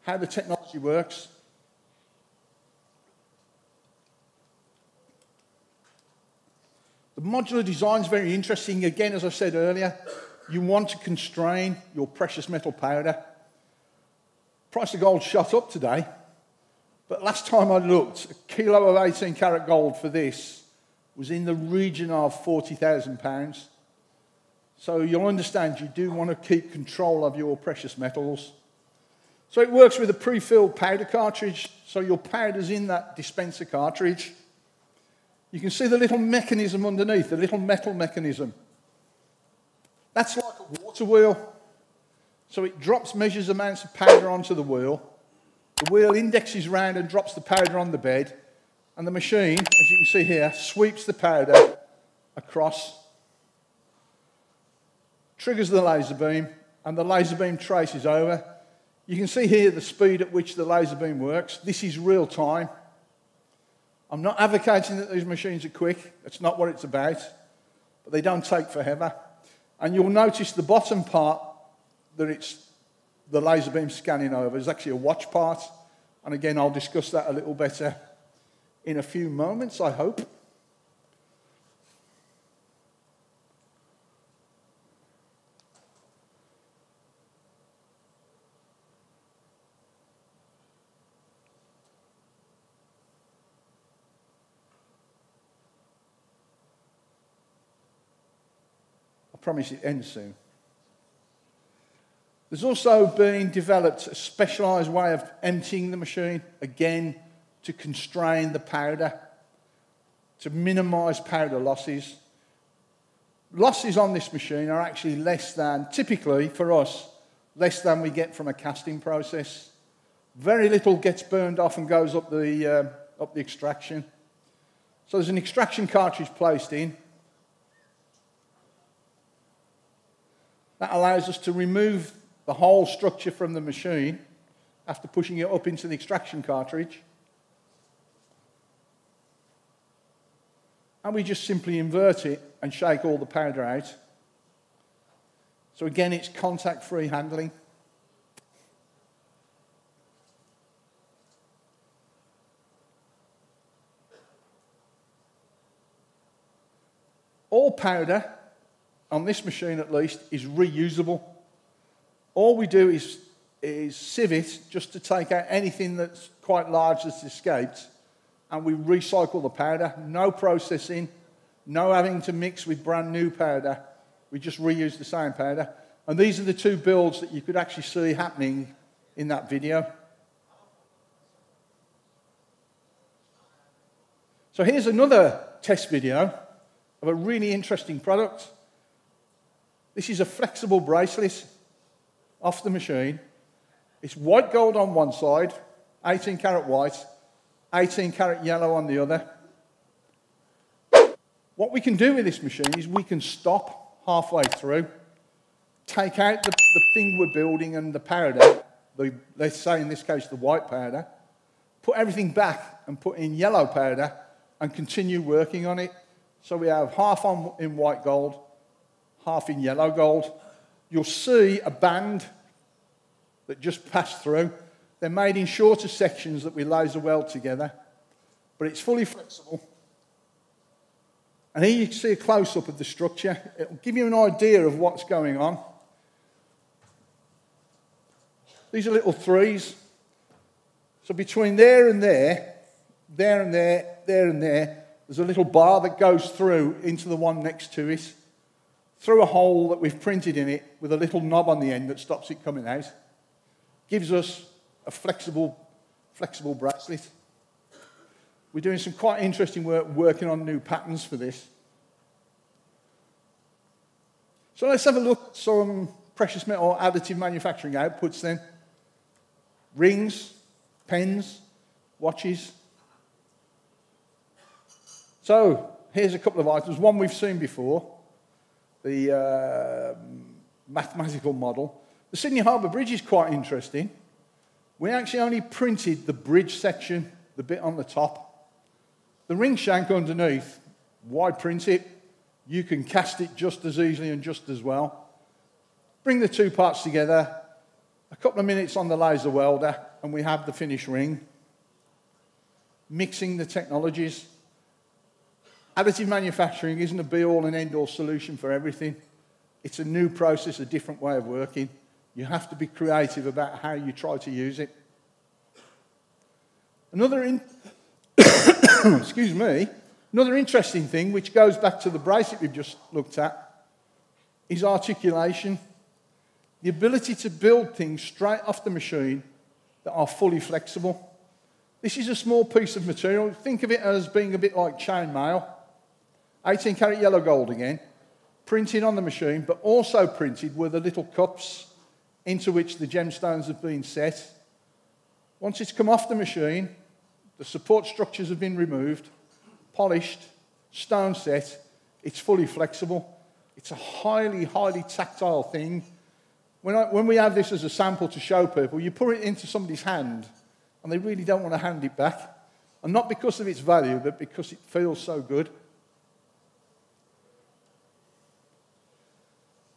how the technology works. The modular design is very interesting. Again, as I said earlier, you want to constrain your precious metal powder. Price of gold shot up today, but last time I looked, a kilo of 18 karat gold for this was in the region of £40,000. So you'll understand you do want to keep control of your precious metals. So it works with a pre-filled powder cartridge, so your powder's in that dispenser cartridge. You can see the little mechanism underneath, the little metal mechanism. That's like a water wheel. So it measures amounts of powder onto the wheel. The wheel indexes round and drops the powder on the bed. And the machine, as you can see here, sweeps the powder across, triggers the laser beam, and the laser beam traces over. You can see here the speed at which the laser beam works. This is real time. I'm not advocating that these machines are quick. That's not what it's about. But they don't take forever. And you'll notice the bottom part that it's the laser beam scanning over is actually a watch part. And again, I'll discuss that a little better in a few moments, I hope. I promise it ends soon. There's also been developed a specialised way of emptying the machine, again, to constrain the powder, to minimise powder losses. Losses on this machine are actually less than, typically for us, less than we get from a casting process. Very little gets burned off and goes up the extraction. So there's an extraction cartridge placed in. That allows us to remove the whole structure from the machine after pushing it up into the extraction cartridge. And we just simply invert it and shake all the powder out. So again, it's contact-free handling. All powder, on this machine at least, is reusable. All we do is sieve it just to take out anything that's quite large that's escaped, and we recycle the powder. No processing, no having to mix with brand new powder. We just reuse the same powder. And these are the two builds that you could actually see happening in that video. So here's another test video of a really interesting product. This is a flexible bracelet off the machine. It's white gold on one side, 18 karat white, 18 karat yellow on the other. What we can do with this machine is we can stop halfway through, take out the thing we're building and the powder, let's say in this case the white powder, put everything back and put in yellow powder and continue working on it. So we have half in white gold, half in yellow gold. You'll see a band that just passed through. They're made in shorter sections that we laser weld together, but it's fully flexible. And here you can see a close-up of the structure. It'll give you an idea of what's going on. These are little threes. So between there and there, there and there, there and there, there's a little bar that goes through into the one next to it, through a hole that we've printed in it with a little knob on the end that stops it coming out. Gives us a flexible bracelet. We're doing some quite interesting work working on new patterns for this. So let's have a look at some precious metal additive manufacturing outputs then. Rings, pens, watches. So here's a couple of items. One we've seen before, the mathematical model. The Sydney Harbour Bridge is quite interesting. We actually only printed the bridge section, the bit on the top. The ring shank underneath, why print it? You can cast it just as easily and just as well. Bring the two parts together, a couple of minutes on the laser welder, and we have the finished ring. Mixing the technologies. Additive manufacturing isn't a be-all and end-all solution for everything. It's a new process, a different way of working. You have to be creative about how you try to use it. Excuse me, another interesting thing, which goes back to the bracelet we've just looked at, is articulation. The ability to build things straight off the machine that are fully flexible. This is a small piece of material. Think of it as being a bit like chain mail. 18 karat yellow gold again, printed on the machine, but also printed with the little cups into which the gemstones have been set. Once it's come off the machine, the support structures have been removed, polished, stone set, it's fully flexible. It's a highly, highly tactile thing. When we have this as a sample to show people, you put it into somebody's hand and they really don't want to hand it back. And not because of its value, but because it feels so good.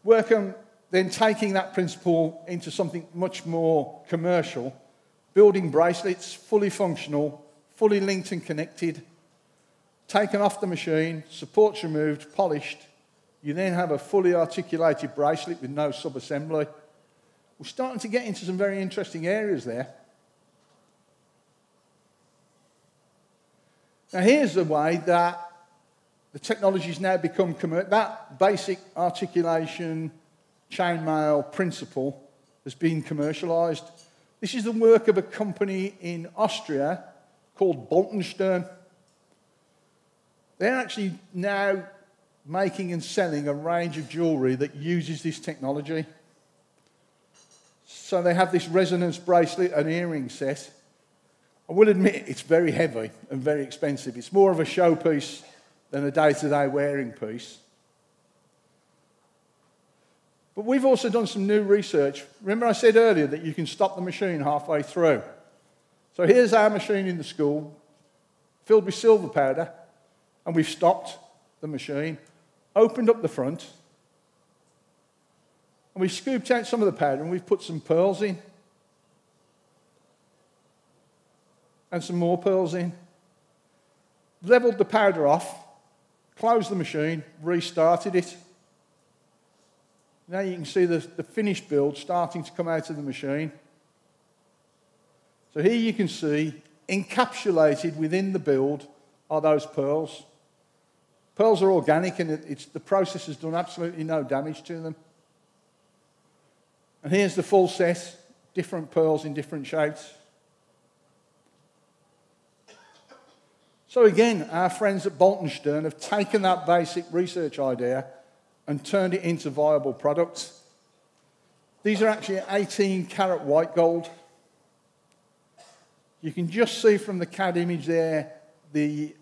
Work on then taking that principle into something much more commercial, building bracelets, fully functional, fully linked and connected, taken off the machine, supports removed, polished. You then have a fully articulated bracelet with no sub-assembly. We're starting to get into some very interesting areas there. Now here's the way that the technology's now become commercial. That basic articulation, chainmail principle has been commercialised. This is the work of a company in Austria called Boltenstern. They're actually now making and selling a range of jewellery that uses this technology. So they have this resonance bracelet and earring set. I will admit it's very heavy and very expensive. It's more of a showpiece than a day-to-day wearing piece. But we've also done some new research. Remember I said earlier that you can stop the machine halfway through. So here's our machine in the school, filled with silver powder, and we've stopped the machine, opened up the front, and we've scooped out some of the powder and we've put some pearls in. And some more pearls in. Levelled the powder off, closed the machine, restarted it. Now you can see the finished build starting to come out of the machine. So here you can see, encapsulated within the build are those pearls. Pearls are organic and the process has done absolutely no damage to them. And here's the full set, different pearls in different shapes. So again, our friends at Boltenstern have taken that basic research idea and turned it into viable products. These are actually 18 karat white gold. You can just see from the CAD image there the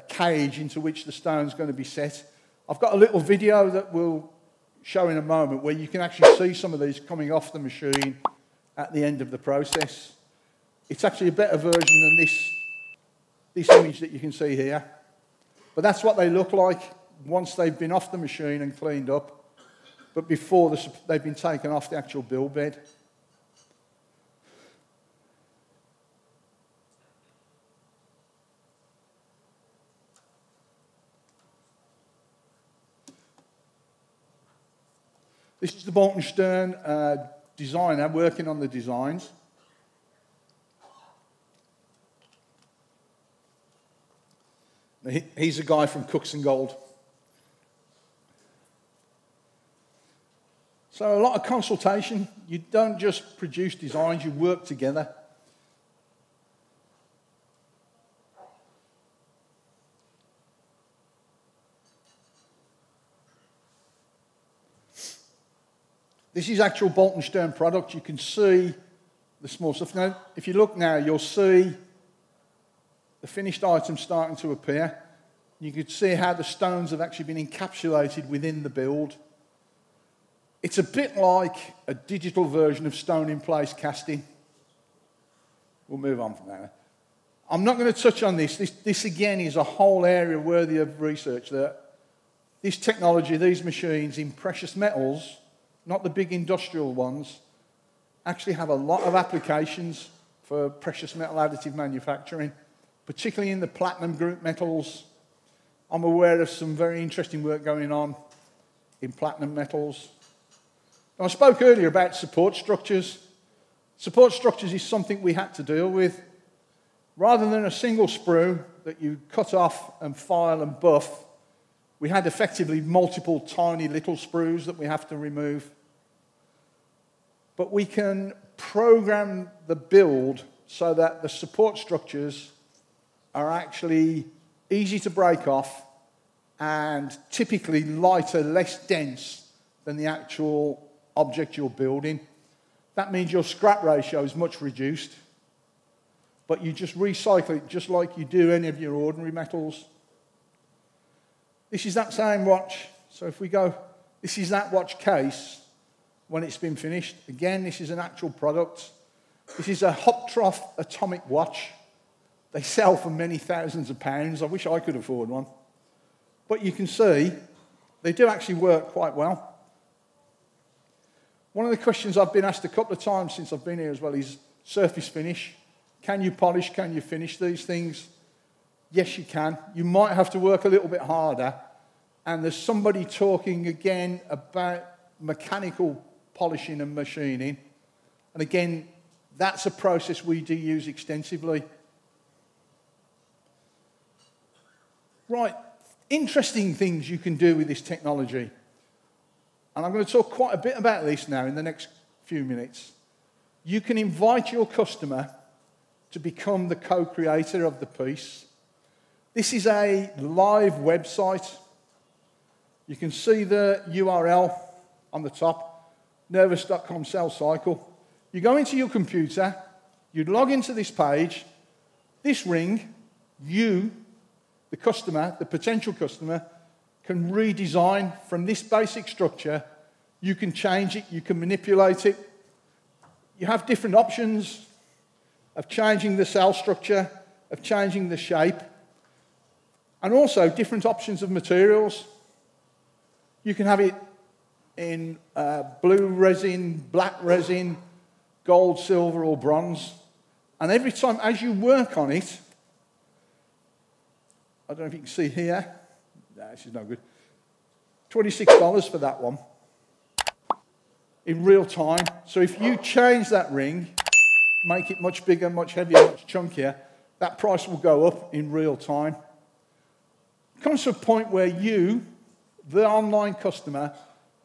cage into which the stone's going to be set. I've got a little video that we'll show in a moment where you can actually see some of these coming off the machine at the end of the process. It's actually a better version than this image that you can see here. But that's what they look like once they've been off the machine and cleaned up, but before they've been taken off the actual build bed. This is the Boltenstern designer working on the designs. He's a guy from Cooks and Gold. So a lot of consultation. You don't just produce designs, you work together. This is actual Boltenstern product. You can see the small stuff. Now, if you look now, you'll see the finished items starting to appear. You can see how the stones have actually been encapsulated within the build. It's a bit like a digital version of stone-in-place casting. We'll move on from that. I'm not going to touch on this. This again is a whole area worthy of research. That this technology, these machines in precious metals, not the big industrial ones, actually have a lot of applications for precious metal additive manufacturing, particularly in the platinum group metals. I'm aware of some very interesting work going on in platinum metals. Now, I spoke earlier about support structures. Support structures is something we had to deal with. Rather than a single sprue that you cut off and file and buff, we had effectively multiple tiny little sprues that we have to remove. But we can program the build so that the support structures are actually easy to break off and typically lighter, less dense than the actual object you're building. That means your scrap ratio is much reduced, but you just recycle it just like you do any of your ordinary metals. This is that same watch. So if we go, this is that watch case when it's been finished. Again, this is an actual product. This is a Hoptroff atomic watch. They sell for many thousands of pounds. I wish I could afford one. But you can see they do actually work quite well. One of the questions I've been asked a couple of times since I've been here as well is surface finish. Can you polish? Can you finish these things? Yes, you can. You might have to work a little bit harder. And there's somebody talking again about mechanical polishing and machining. And again, that's a process we do use extensively. Right, interesting things you can do with this technology. And I'm going to talk quite a bit about this now in the next few minutes. You can invite your customer to become the co-creator of the piece. This is a live website. You can see the URL on the top, nervous.com sales cycle. You go into your computer, you log into this page. This ring, you, the customer, the potential customer, can redesign from this basic structure. You can change it, you can manipulate it. You have different options of changing the cell structure, of changing the shape, and also different options of materials. You can have it in blue resin, black resin, gold, silver, or bronze. And every time, as you work on it, I don't know if you can see here. No, this is no good. $26 for that one in real time. So if you change that ring, make it much bigger, much heavier, much chunkier, that price will go up in real time. It comes to a point where you, the online customer,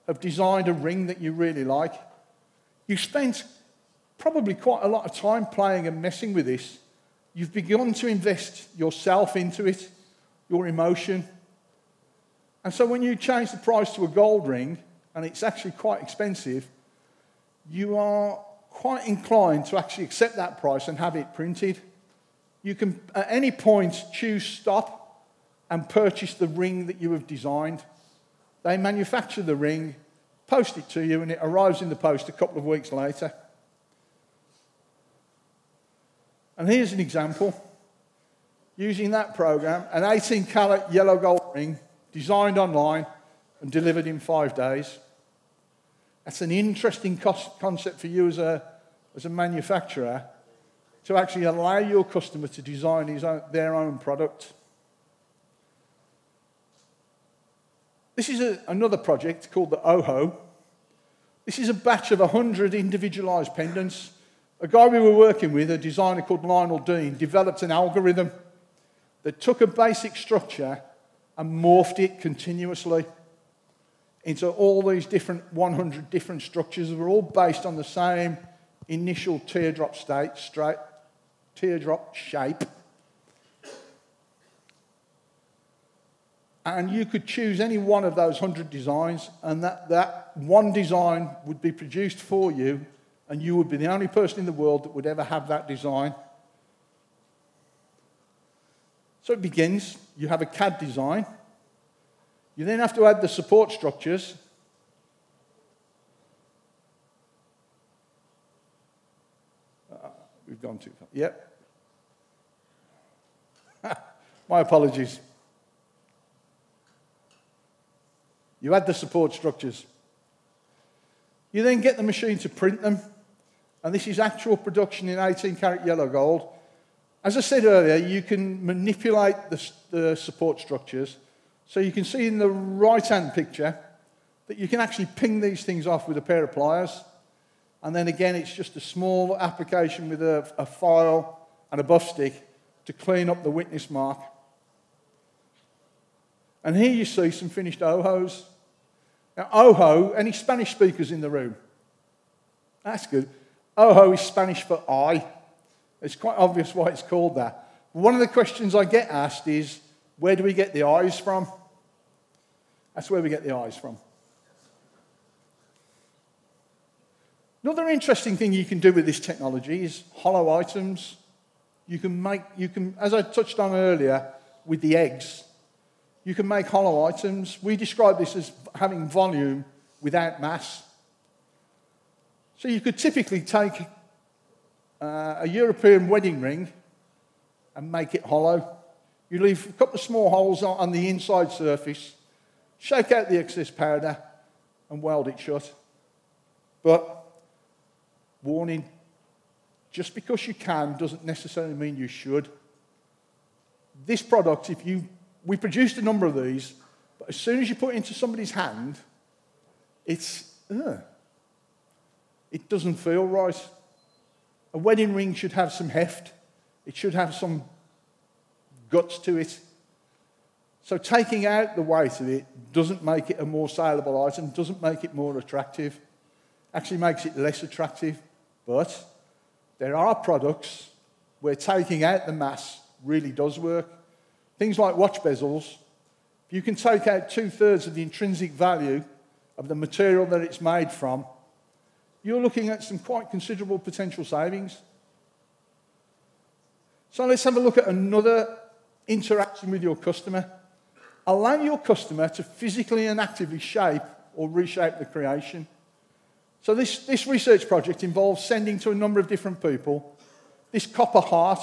have designed a ring that you really like. You spent probably quite a lot of time playing and messing with this. You've begun to invest yourself into it, your emotion. And so when you change the price to a gold ring, and it's actually quite expensive, you are quite inclined to actually accept that price and have it printed. You can, at any point, choose stop and purchase the ring that you have designed. They manufacture the ring, post it to you, and it arrives in the post a couple of weeks later. And here's an example. Using that program, an 18-carat yellow gold ring, designed online and delivered in 5 days. That's an interesting concept for you as a manufacturer, to actually allow your customer to design their own product. This is another project called the OHO. This is a batch of 100 individualized pendants. A guy we were working with, a designer called Lionel Dean, developed an algorithm that took a basic structure and morphed it continuously into all these different 100 different structures that were all based on the same initial teardrop shape. And you could choose any one of those 100 designs, and that one design would be produced for you, and you would be the only person in the world that would ever have that design. So it begins. You have a CAD design. You then have to add the support structures. We've gone too far. Yep. My apologies. You add the support structures. You then get the machine to print them. And this is actual production in 18-karat yellow gold. As I said earlier, you can manipulate the support structures. So you can see in the right-hand picture that you can actually ping these things off with a pair of pliers. And then again, it's just a small application with a file and a buff stick to clean up the witness mark. And here you see some finished ojos. Now, ojo, any Spanish speakers in the room? That's good. Ojo is Spanish for eye. It's quite obvious why it's called that. One of the questions I get asked is, where do we get the eyes from? That's where we get the eyes from. Another interesting thing you can do with this technology is hollow items. You can, as I touched on earlier with the eggs, you can make hollow items. We describe this as having volume without mass. So you could typically take a European wedding ring and make it hollow. You leave a couple of small holes on the inside surface, shake out the excess powder, and weld it shut. But, warning, just because you can doesn't necessarily mean you should. This product, we produced a number of these, but as soon as you put it into somebody's hand, it doesn't feel right. A wedding ring should have some heft. It should have some guts to it. So taking out the weight of it doesn't make it a more saleable item, doesn't make it more attractive, actually makes it less attractive. But there are products where taking out the mass really does work. Things like watch bezels. If you can take out 2/3 of the intrinsic value of the material that it's made from, you're looking at some quite considerable potential savings. So let's have a look at another interaction with your customer. Allow your customer to physically and actively shape or reshape the creation. So this research project involves sending to a number of different people this copper heart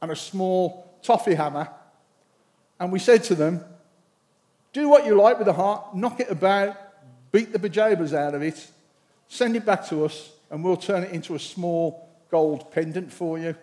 and a small toffee hammer. And we said to them, do what you like with the heart, knock it about, beat the bejabbers out of it, send it back to us, and we'll turn it into a small gold pendant for you.